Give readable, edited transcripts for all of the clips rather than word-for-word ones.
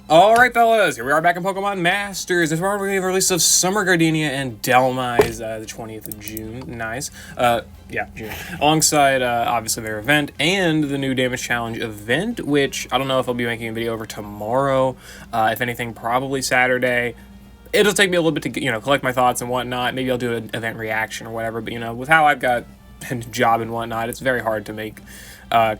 Alright fellas, here we are back in Pokemon Masters. This is where we have a release of Summer Gardenia and Dhelmise, the 20th of June. Nice. Yeah, June. Alongside, obviously, their event and the new Damage Challenge event, which I don't know if I'll be making a video over tomorrow. If anything, probably Saturday. It'll take me a little bit to, collect my thoughts and whatnot. Maybe I'll do an event reaction or whatever, but, with how I've got a job and whatnot, it's very hard to make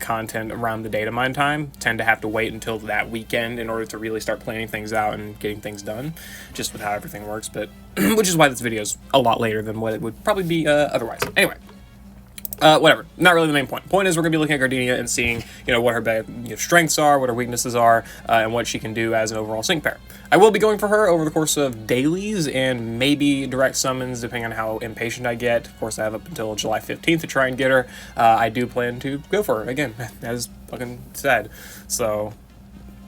content around the data mine time. Tend to have to wait until that weekend in order to really start planning things out and getting things done, just with how everything works. But which is why this video is a lot later than what it would probably be otherwise. Anyway, whatever. Not really the main point. Point is we're gonna be looking at Gardinia and seeing what her strengths are, what her weaknesses are, and what she can do as an overall sync pair. I will be going for her over the course of dailies and maybe direct summons, depending on how impatient I get. Of course, I have up until July 15th to try and get her. I do plan to go for her, again, as fucking said. So,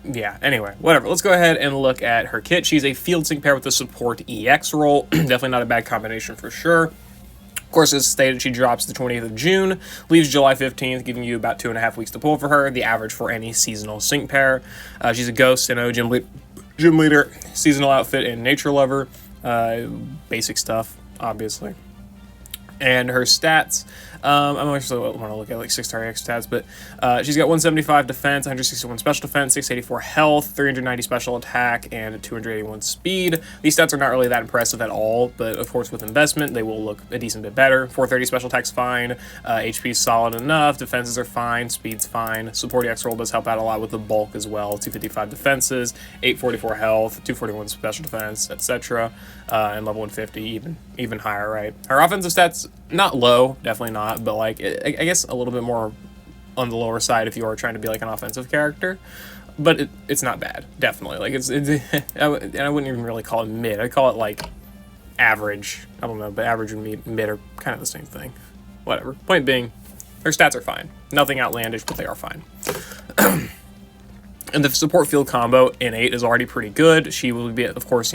yeah, anyway, whatever. Let's go ahead and look at her kit. She's a field sync pair with the support EX role. Definitely not a bad combination for sure. Of course, as stated, she drops the 20th of June, leaves July 15th, giving you about 2.5 weeks to pull for her, the average for any seasonal sync pair. She's a Ghost, Sinnoh, Gym Leader, seasonal outfit, and Nature Lover. Basic stuff, obviously. And her stats, I'm actually want to look at like 6-star EX stats, but she's got 175 defense, 161 special defense, 684 health, 390 special attack, and 281 speed. These stats are not really that impressive at all, but of course with investment, they will look a decent bit better. 430 special attack's fine, HP is solid enough, defenses are fine, speed's fine. Support EX roll does help out a lot with the bulk as well. 255 defenses, 844 health, 241 special defense, etc. And level 150, even higher, right? Her offensive stats, not low, definitely not, but like I guess a little bit more on the lower side if you are trying to be like an offensive character, but it's not bad, definitely. Like it's and I wouldn't even really call it mid. I'd call it like average. I don't know, but average and mid are kind of the same thing. Whatever. Point being, her stats are fine. Nothing outlandish, but they are fine. And the support field combo in 8 is already pretty good. She will be, of course,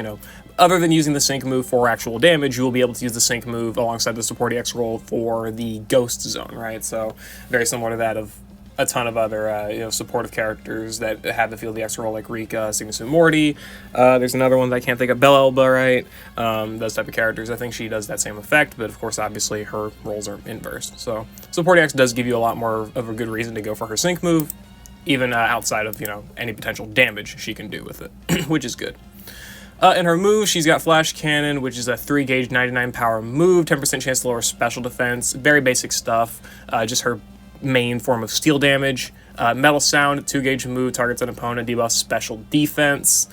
other than using the sync move for actual damage, you will be able to use the sync move alongside the support EX roll for the Ghost Zone, right? So very similar to that of a ton of other supportive characters that have the field EX roll, like Rika, Cygnus and Morty. There's another one that I can't think of, Bell Elba, right? Those type of characters. I think she does that same effect, but of course, obviously, her rolls are inverse. So support EX does give you a lot more of a good reason to go for her sync move, even outside of, any potential damage she can do with it, which is good. In her move, she's got Flash Cannon, which is a 3-gauge 99 power move, 10% chance to lower special defense, very basic stuff, just her main form of steel damage. Metal Sound, 2-gauge move, targets an opponent, debuffs special defense,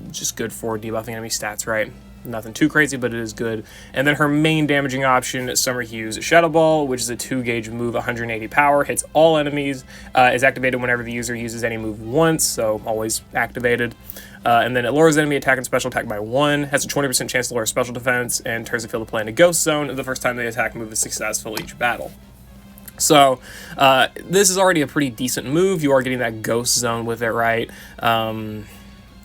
just good for debuffing enemy stats, right? Nothing too crazy, but it is good. And then her main damaging option, Summer Hue's Shadow Ball, which is a 2-gauge move, 180 power, hits all enemies, is activated whenever the user uses any move once, so always activated. And then it lowers enemy attack and special attack by 1, has a 20% chance to lower special defense, and turns the field of play into Ghost Zone the first time the attack move is successful each battle. So, this is already a pretty decent move. You are getting that Ghost Zone with it, right?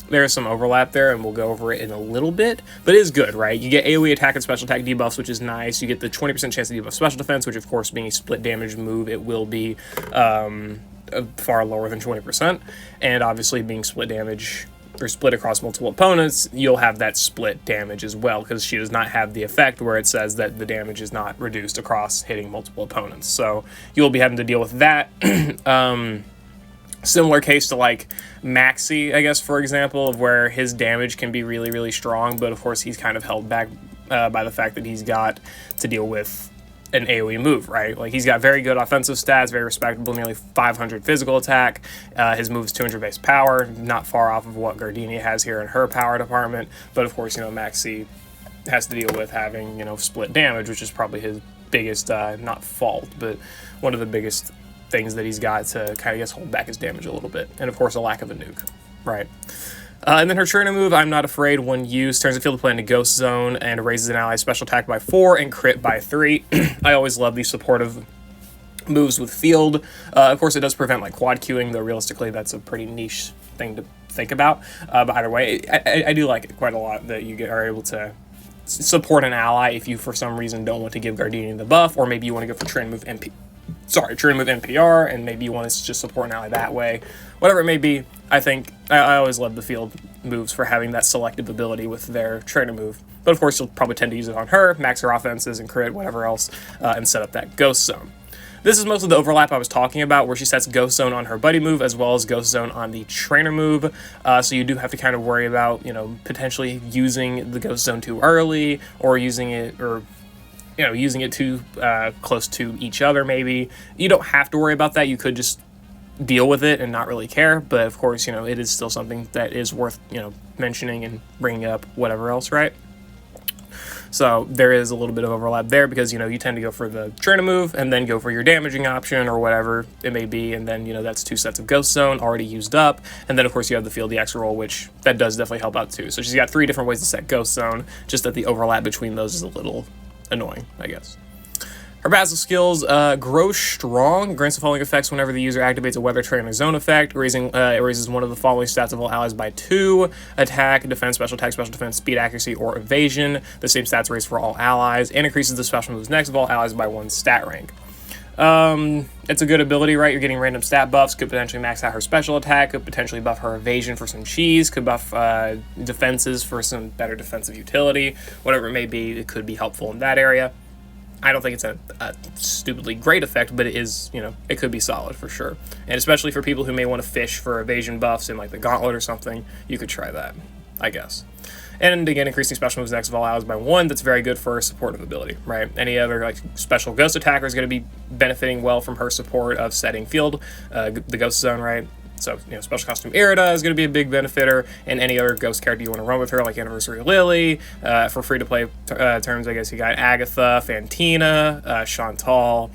There's some overlap there, and we'll go over it in a little bit, but it is good, right? You get AoE attack and special attack debuffs, which is nice. You get the 20% chance to debuff special defense, which, of course, being a split damage move, it will be far lower than 20%. And obviously, being split damage or split across multiple opponents, you'll have that split damage as well, because she does not have the effect where it says that the damage is not reduced across hitting multiple opponents. So you'll be having to deal with that. Similar case to like Maxi, I guess, for example, of where his damage can be really, really strong, but of course he's kind of held back by the fact that he's got to deal with an AoE move, right? Like, he's got very good offensive stats, very respectable, nearly 500 physical attack. His move is 200 base power, not far off of what Gardinia has here in her power department. But of course, Maxi has to deal with having, split damage, which is probably his biggest, not fault, but one of the biggest things that he's got to kind of, hold back his damage a little bit. And of course, a lack of a nuke, right? And then her trainer move, I'm Not Afraid, when used, turns the field of play into Ghost Zone and raises an ally's special attack by 4 and crit by 3. I always love these supportive moves with field. Of course, it does prevent like quad queuing, though realistically that's a pretty niche thing to think about. But either way, I do like it quite a lot that you are able to support an ally if you for some reason don't want to give Gardinia the buff, or maybe you want to go for train move Trainer Move NPR, and maybe you want to just support an ally that way. Whatever it may be, I think I always love the field moves for having that selective ability with their Trainer Move. But of course, you'll probably tend to use it on her, max her offenses and crit, whatever else, and set up that Ghost Zone. This is mostly the overlap I was talking about, where she sets Ghost Zone on her Buddy move as well as Ghost Zone on the Trainer move. So you do have to kind of worry about, potentially using the Ghost Zone too early, or using it too close to each other maybe. You don't have to worry about that. You could just deal with it and not really care. But of course, it is still something that is worth, mentioning and bringing up, whatever else, right? So there is a little bit of overlap there because, you tend to go for the Trainer move and then go for your damaging option or whatever it may be. And then, that's 2 sets of Ghost Zone already used up. And then, of course, you have the Field EX roll, which that does definitely help out too. So she's got 3 different ways to set Ghost Zone, just that the overlap between those is a little annoying, I guess. Her passive skills, Grow Strong, grants the following effects whenever the user activates a Weather Trainer Zone effect, it raises one of the following stats of all allies by 2, attack, defense, special defense, speed, accuracy, or evasion. The same stats raised for all allies, and increases the special moves next of all allies by 1 stat rank. It's a good ability, right? You're getting random stat buffs, could potentially max out her special attack, could potentially buff her evasion for some cheese, could buff defenses for some better defensive utility, whatever it may be, it could be helpful in that area. I don't think it's a stupidly great effect, but it is, it could be solid for sure. And especially for people who may want to fish for evasion buffs in like the Gauntlet or something, you could try that, I guess. And again, increasing special moves next of all allies by 1, that's very good for her supportive ability, right? Any other like special ghost attacker is going to be benefiting well from her support of setting field, the Ghost Zone, right? So, Special Costume Eriott is going to be a big benefitter, and any other ghost character you want to run with her, like Anniversary Lily. For free-to-play terms, I guess you got Agatha, Fantina, Chantal,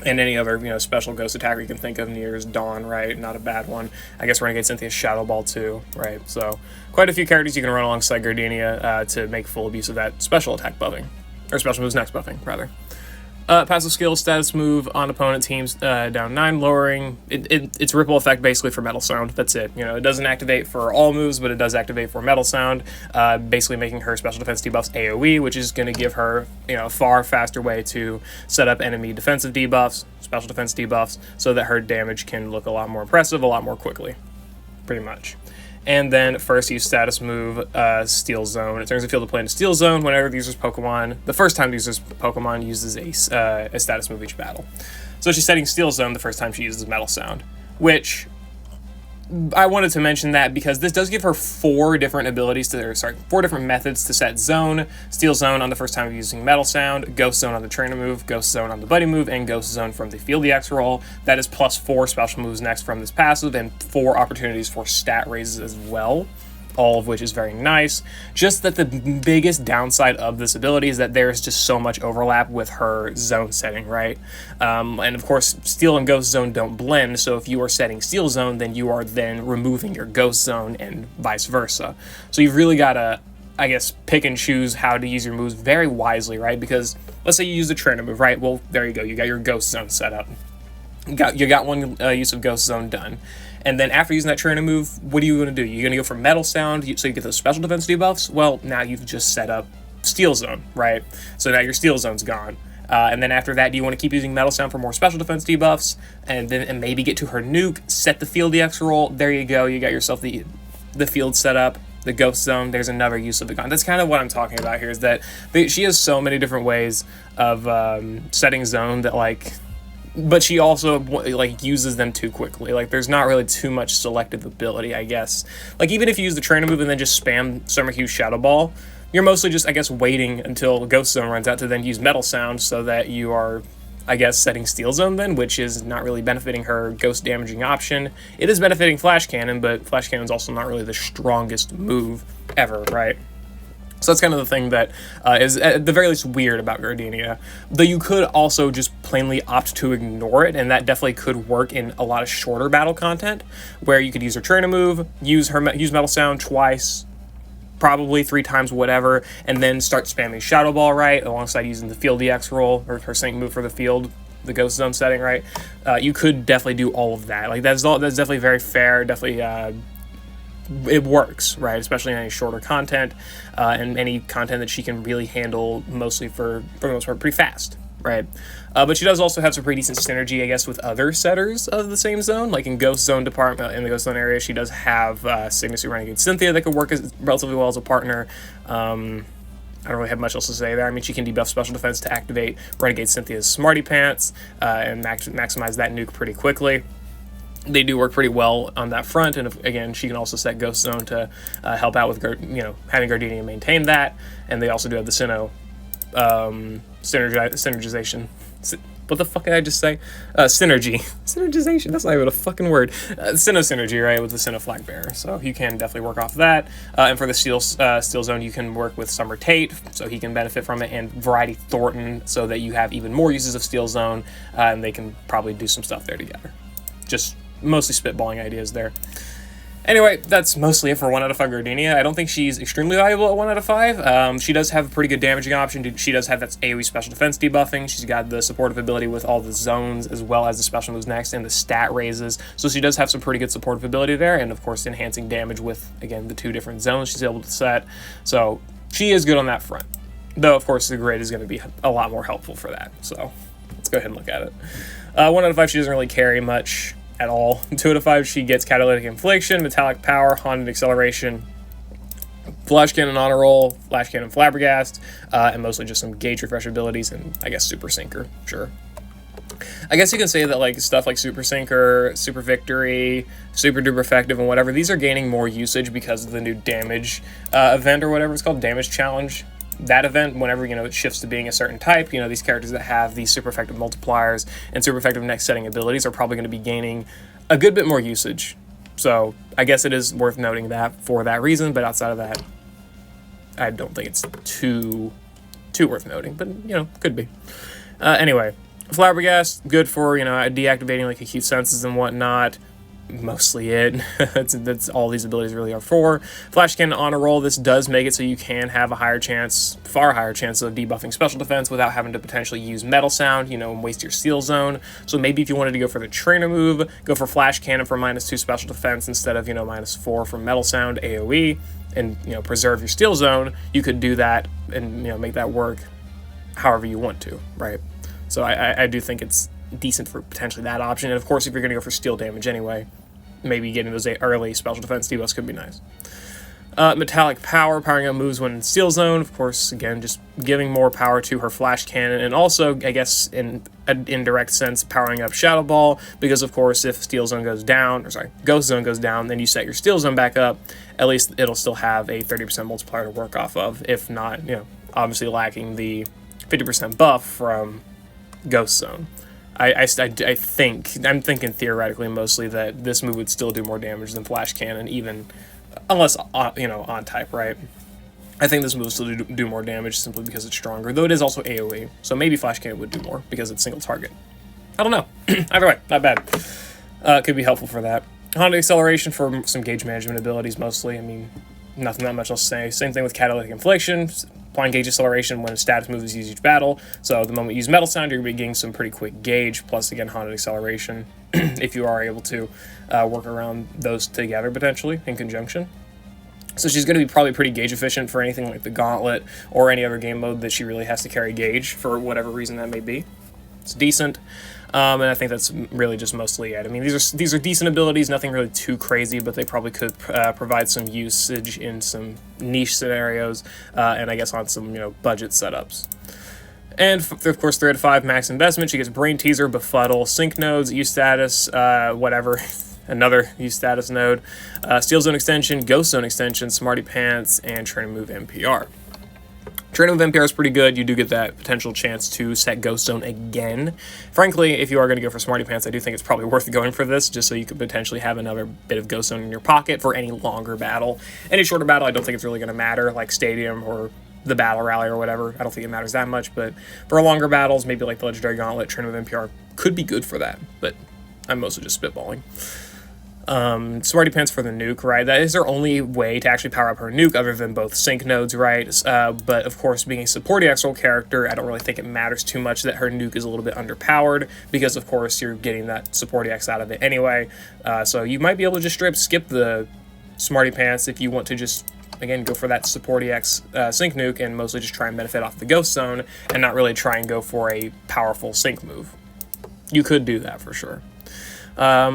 and any other, special ghost attacker you can think of. Near's Dawn, right? Not a bad one. I guess Renegade Cynthia's Shadow Ball, too, right? So, quite a few characters you can run alongside Gardinia to make full use of that special attack buffing. Or special moves next buffing, rather. Passive skill, status move on opponent teams down 9, lowering. It's ripple effect basically for Metal Sound. That's it. It doesn't activate for all moves, but it does activate for Metal Sound, basically making her special defense debuffs AoE, which is going to give her a far faster way to set up enemy defensive debuffs, special defense debuffs, so that her damage can look a lot more impressive, a lot more quickly, pretty much. And then first use status move, Steel Zone. It turns the field of play into Steel Zone whenever the user's Pokemon, the first time the user's Pokemon uses a status move each battle. So she's setting Steel Zone the first time she uses Metal Sound, which I wanted to mention that because this does give her 4 different methods to set Zone. Steel Zone on the first time of using Metal Sound, Ghost Zone on the Trainer move, Ghost Zone on the Buddy move, and Ghost Zone from the Field EX roll. That is plus 4 special moves next from this passive, and 4 opportunities for stat raises as well, all of which is very nice. Just that the biggest downside of this ability is that there's just so much overlap with her zone setting, right? And of course, Steel and Ghost Zone don't blend, so if you are setting Steel Zone, then you are then removing your Ghost Zone and vice versa. So you've really got to, I guess, pick and choose how to use your moves very wisely, right? Because let's say you use the Trainer move, right? Well, there you go. You got your Ghost Zone set up. You got one use of Ghost Zone done. And then after using that Trainer move, what are you going to do? You're going to go for Metal Sound so you get those special defense debuffs? Well, now you've just set up Steel Zone, right? So now your Steel Zone's gone. And then after that, do you want to keep using Metal Sound for more special defense debuffs? And maybe get to her nuke, set the Field EX roll. There you go. You got yourself the field set up. The Ghost Zone, there's another use of the gun. That's kind of what I'm talking about here, is that she has so many different ways of setting zone that, but she also uses them too quickly. There's not really too much selective ability, I guess. Even if you use the Trainer move and then just spam Summerhue's Shadow Ball, you're mostly just, I guess, waiting until Ghost Zone runs out to then use Metal Sound so that you are, I guess, setting Steel Zone then, which is not really benefiting her ghost damaging option. It is benefiting Flash Cannon, but Flash Cannon's also not really the strongest move ever, right? So that's kind of the thing that is, at the very least, weird about Gardinia. Though you could also just plainly opt to ignore it, and that definitely could work in a lot of shorter battle content, where you could use her Trainer move, use Metal Sound twice, probably 3 times, whatever, and then start spamming Shadow Ball, right, alongside using the Field EX roll, or her sync move for the field, the Ghost Zone setting, right? You could definitely do all of that. That's definitely very fair, definitely it works, right? Especially in any shorter content, and any content that she can really handle, mostly for the most part, pretty fast, right? But she does also have some pretty decent synergy, I guess, with other setters of the same zone. Like in Ghost Zone department, in the Ghost Zone area, she does have Cygnus Renegade Cynthia that could work relatively well as a partner. I don't really have much else to say there. I mean, she can debuff special defense to activate Renegade Cynthia's Smarty Pants and maximize that nuke pretty quickly. They do work pretty well on that front, and again, she can also set Ghost Zone to help out with having Gardinia maintain that, and they also do have the Sinnoh synergization. What the fuck did I just say? Synergization. That's not even a fucking word. Sinnoh synergy, right, with the Sinnoh Flag Bearer. So you can definitely work off of that. And for the Steel Zone, you can work with Summer Tate, so he can benefit from it, and Variety Thornton, so that you have even more uses of Steel Zone, and they can probably do some stuff there together. Just mostly spitballing ideas there. Anyway, that's mostly it for 1 out of 5 Gardinia. I don't think she's extremely valuable at 1 out of 5. She does have a pretty good damaging option. She does have that AoE special defense debuffing. She's got the supportive ability with all the zones, as well as the special moves next, and the stat raises. So she does have some pretty good supportive ability there, and of course enhancing damage with, again, the 2 different zones she's able to set. So she is good on that front. Though, of course, the grid is going to be a lot more helpful for that. So let's go ahead and look at it. 1 out of 5, she doesn't really carry much at all. 2 out of 5, she gets Catalytic Infliction, Metallic Power, Haunted Acceleration, Flash Cannon Honor Roll, Flash Cannon Flabbergast, and mostly just some Gauge Refresh abilities, and I guess Super Sinker, sure. I guess you can say that like stuff like Super Sinker, Super Victory, Super Duper Effective, and whatever, these are gaining more usage because of the new damage event, or whatever it's called, Damage Challenge. That event, whenever, it shifts to being a certain type, these characters that have these super effective multipliers and super effective next setting abilities are probably going to be gaining a good bit more usage. So I guess it is worth noting that for that reason, but outside of that, I don't think it's too worth noting, but, could be. Anyway, Flabbergast, good for, deactivating like acute senses and whatnot. Mostly it. that's all these abilities really are for. Flash Cannon Honor Roll, this does make it so you can have a far higher chance of debuffing special defense without having to potentially use Metal Sound, and waste your Steel Zone. So maybe if you wanted to go for the trainer move, go for Flash Cannon for -2 special defense instead of, -4 from Metal Sound AoE, and, preserve your Steel Zone, you could do that and, make that work however you want to, right? So I do think it's decent for potentially that option. And of course, if you're going to go for steel damage anyway, maybe getting those early special defense debuffs could be nice. Metallic Power, powering up moves when in Steel Zone. Of course, again, just giving more power to her Flash Cannon, and also, I guess, in an indirect sense, powering up Shadow Ball, because of course, if Ghost Zone goes down, then you set your Steel Zone back up, at least it'll still have a 30% multiplier to work off of, if not, obviously lacking the 50% buff from Ghost Zone. I'm thinking theoretically mostly that this move would still do more damage than Flash Cannon, even unless on type, right? I think this move will still do more damage simply because it's stronger, though it is also AoE, so maybe Flash Cannon would do more because it's single target. I don't know. Either way, not bad. Could be helpful for that. Haunted Acceleration for some gauge management abilities mostly. I mean, nothing that much else to say. Same thing with Catalytic Infliction. Applying Gauge Acceleration when a status move is used each battle. So the moment you use Metal Sound, you're going to be getting some pretty quick gauge, plus again Haunted Acceleration, if you are able to work around those together potentially in conjunction. So she's going to be probably pretty gauge efficient for anything like the Gauntlet or any other game mode that she really has to carry gauge for whatever reason that may be. It's decent. And I think that's really just mostly it. I mean, these are decent abilities, nothing really too crazy, but they probably could provide some usage in some niche scenarios, and I guess on some budget setups. And of course, 3 out of 5 max investment. She gets Brain Teaser, Befuddle, Sync Nodes, Use Status, whatever. Another Use Status node, Steel Zone Extension, Ghost Zone Extension, Smarty Pants, and Trainer Move NPR. Trainer Move NPR is pretty good. You do get that potential chance to set Ghost Zone again. Frankly, if you are going to go for Smarty Pants, I do think it's probably worth going for this, just so you could potentially have another bit of Ghost Zone in your pocket for any longer battle. Any shorter battle, I don't think it's really going to matter, like Stadium or the Battle Rally or whatever. I don't think it matters that much, but for longer battles, maybe like the Legendary Gauntlet, Trainer Move NPR could be good for that, but I'm mostly just spitballing. Smarty Pants for the nuke, right? That is their only way to actually power up her nuke other than both sync nodes, right? But of course, being a supporting external character, I don't really think it matters too much that her nuke is a little bit underpowered because of course you're getting that supporting X out of it anyway. So you might be able to just straight up skip the Smarty Pants if you want to just again, go for that support EX sync nuke and mostly just try and benefit off the Ghost Zone and not really try and go for a powerful sync move. You could do that for sure.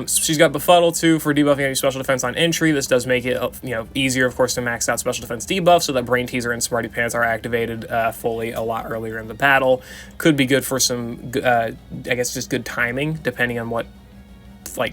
She's got Befuddle too for debuffing any special defense on entry. This does make it, easier, of course, to max out special defense debuff so that Brain Teaser and Smarty Pants are activated fully a lot earlier in the battle. Could be good for some, I guess, just good timing depending on what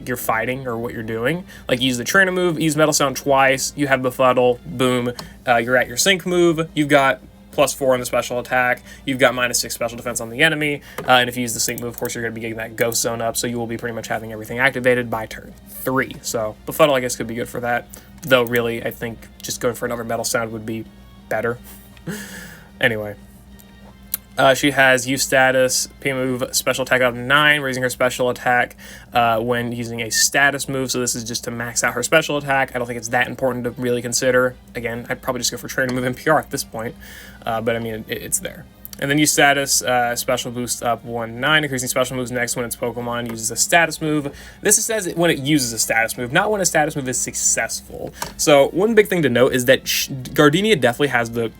you're fighting or what you're doing. Like, use the trainer move, use Metal Sound twice, you have Befuddle, boom, you're at your sync move, you've got +4 on the special attack, you've got -6 special defense on the enemy, and if you use the sync move, of course, you're going to be getting that Ghost Zone up, so you will be pretty much having everything activated by turn 3. So Befuddle, I guess, could be good for that, though really, I think just going for another Metal Sound would be better. Anyway. She has use status, P move, special attack up 9, raising her special attack when using a status move. So this is just to max out her special attack. I don't think it's that important to really consider. Again, I'd probably just go for trainer move NPR at this point, but I mean, it's there. And then use status, special boost up 1/9, increasing special moves next when its Pokemon uses a status move. This says when it uses a status move, not when a status move is successful. So one big thing to note is that Gardinia definitely has the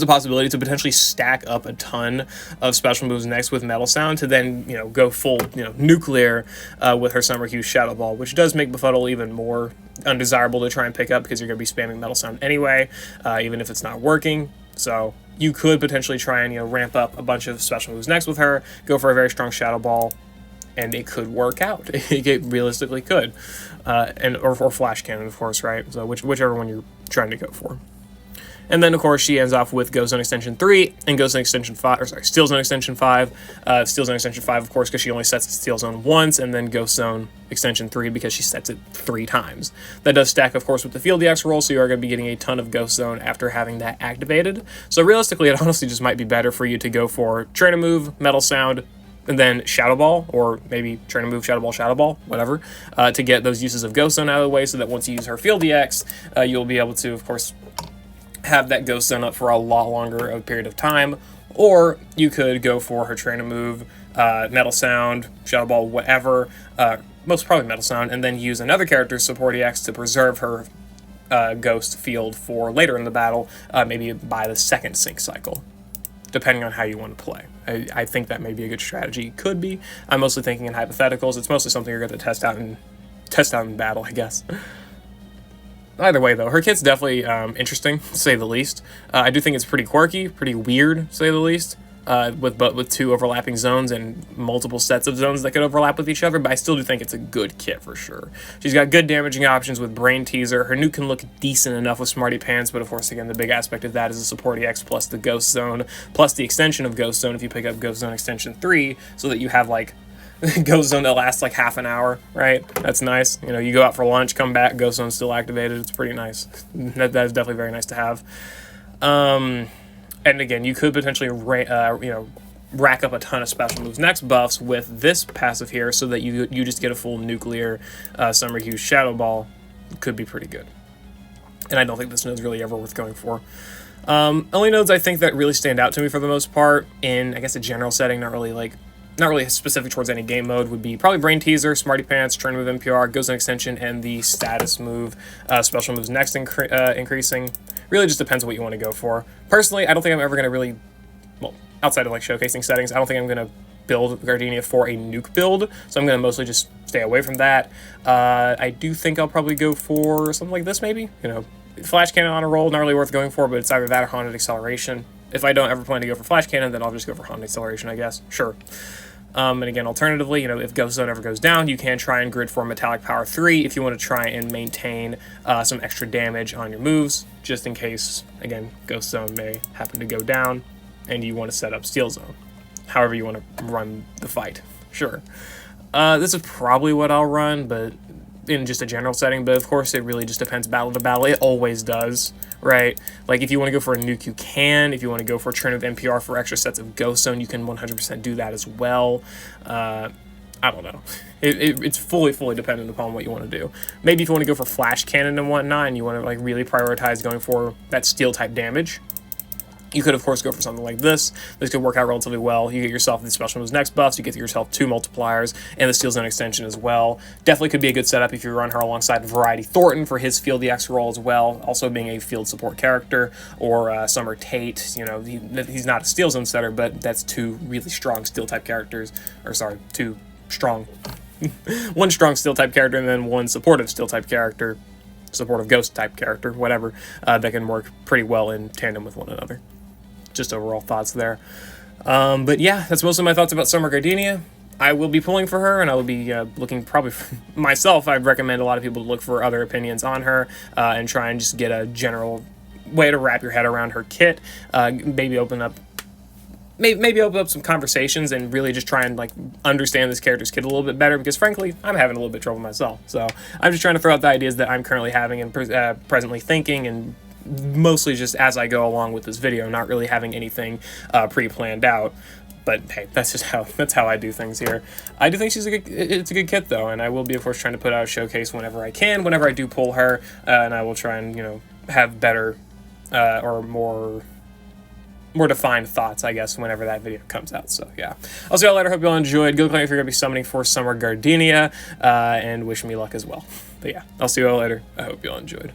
possibility to potentially stack up a ton of special moves next with Metal Sound to then, go full, nuclear with her Summer Hue Shadow Ball, which does make Befuddle even more undesirable to try and pick up because you're going to be spamming Metal Sound anyway, even if it's not working. So you could potentially try and, ramp up a bunch of special moves next with her, go for a very strong Shadow Ball, and it could work out. It realistically could. Or Flash Cannon, of course, right? So whichever one you're trying to go for. And then, of course, she ends off with Ghost Zone Extension 3 and Ghost Zone Extension 5, Steel Zone Extension 5. Steel Zone Extension 5, of course, because she only sets the Steel Zone once, and then Ghost Zone Extension 3 because she sets it 3 times. That does stack, of course, with the Field EX roll, so you are going to be getting a ton of Ghost Zone after having that activated. So realistically, it honestly just might be better for you to go for Trainer Move, Metal Sound, and then Shadow Ball, or maybe Trainer Move, Shadow Ball, whatever, to get those uses of Ghost Zone out of the way so that once you use her Field EX, you'll be able to, of course, have that Ghost Zone up for a lot longer of a period of time. Or you could go for her trainer move, Metal Sound, Shadow Ball, whatever, most probably Metal Sound, and then use another character's support EX to preserve her Ghost field for later in the battle, maybe by the second sync cycle, depending on how you want to play. I think that may be a good strategy. Could be. I'm mostly thinking in hypotheticals. It's mostly something you're going to test out in battle, I guess. Either way, though, her kit's definitely interesting, to say the least. I do think it's pretty quirky, pretty weird, to say the least, with 2 overlapping zones and multiple sets of zones that could overlap with each other, but I still do think it's a good kit for sure. She's got good damaging options with Brain Teaser. Her nuke can look decent enough with Smarty Pants, but of course, again, the big aspect of that is the support EX plus the Ghost Zone, plus the extension of Ghost Zone if you pick up Ghost Zone Extension 3, so that you have, Ghost Zone that lasts half an hour, right? That's nice. You go out for lunch, come back, Ghost Zone's still activated. It's pretty nice. That is definitely very nice to have. And again, you could potentially, rack up a ton of special moves next buffs with this passive here, so that you just get a full nuclear Summer Hue Shadow Ball. Could be pretty good. And I don't think this node's really ever worth going for. Only nodes I think that really stand out to me for the most part in, I guess, a general setting, not really specific towards any game mode, would be probably Brain Teaser, Smarty Pants, Trainer Move NPR, Ghost Zone Extension, and the status move, special moves next increasing. Really just depends on what you want to go for. Personally, I don't think I'm ever going to really, outside of showcasing settings, I don't think I'm going to build Gardinia for a nuke build, so I'm going to mostly just stay away from that. I do think I'll probably go for something like this, maybe. Flash Cannon on a roll, not really worth going for, but it's either that or Haunted Acceleration. If I don't ever plan to go for Flash Cannon, then I'll just go for Haunted Acceleration, I guess. Sure. And again, alternatively, if Ghost Zone ever goes down, you can try and grid for Metallic Power 3 if you want to try and maintain some extra damage on your moves, just in case, again, Ghost Zone may happen to go down and you want to set up Steel Zone. However you want to run the fight. Sure. This is probably what I'll run, but in just a general setting, but of course it really just depends battle to battle. It always does, right? If you want to go for a nuke, you can. If you want to go for a Trainer of NPR for extra sets of Ghost Zone, you can 100% do that as well. I don't know. It's fully dependent upon what you want to do. Maybe if you want to go for Flash Cannon and whatnot, and you want to really prioritize going for that Steel type damage, You could, of course, go for something like this. This could work out relatively well. You get yourself the special moves next buffs, you get yourself 2 multipliers, and the Steel Zone extension as well. Definitely could be a good setup if you run her alongside Variety Thornton for his Field EX role as well, also being a field support character, or Summer Tate. You know, he's not a Steel Zone setter, but that's 2 really strong Steel-type characters, or sorry, 2 strong... one strong Steel-type character, and then 1 supportive Steel-type character, supportive Ghost-type character, whatever, that can work pretty well in tandem with one another. Just overall thoughts there. But yeah, that's mostly my thoughts about Summer Gardenia. I will be pulling for her, and I will be looking probably for myself. I'd recommend a lot of people to look for other opinions on her and try and just get a general way to wrap your head around her kit. Maybe open up some conversations and really just try and like understand this character's kit a little bit better, because frankly, I'm having a little bit of trouble myself. So I'm just trying to throw out the ideas that I'm currently having and presently thinking, and mostly just as I go along with this video, not really having anything pre-planned out. But hey, that's how I do things here. I do think it's a good kit though, and I will be of course trying to put out a showcase whenever I can, whenever I do pull her, and I will try and, you know, have better or more defined thoughts, I guess, whenever that video comes out. So yeah, I'll see y'all later. Hope y'all enjoyed. Good luck if you're gonna be summoning for Summer Gardenia, and wish me luck as well. But yeah, I'll see y'all later. I hope y'all enjoyed.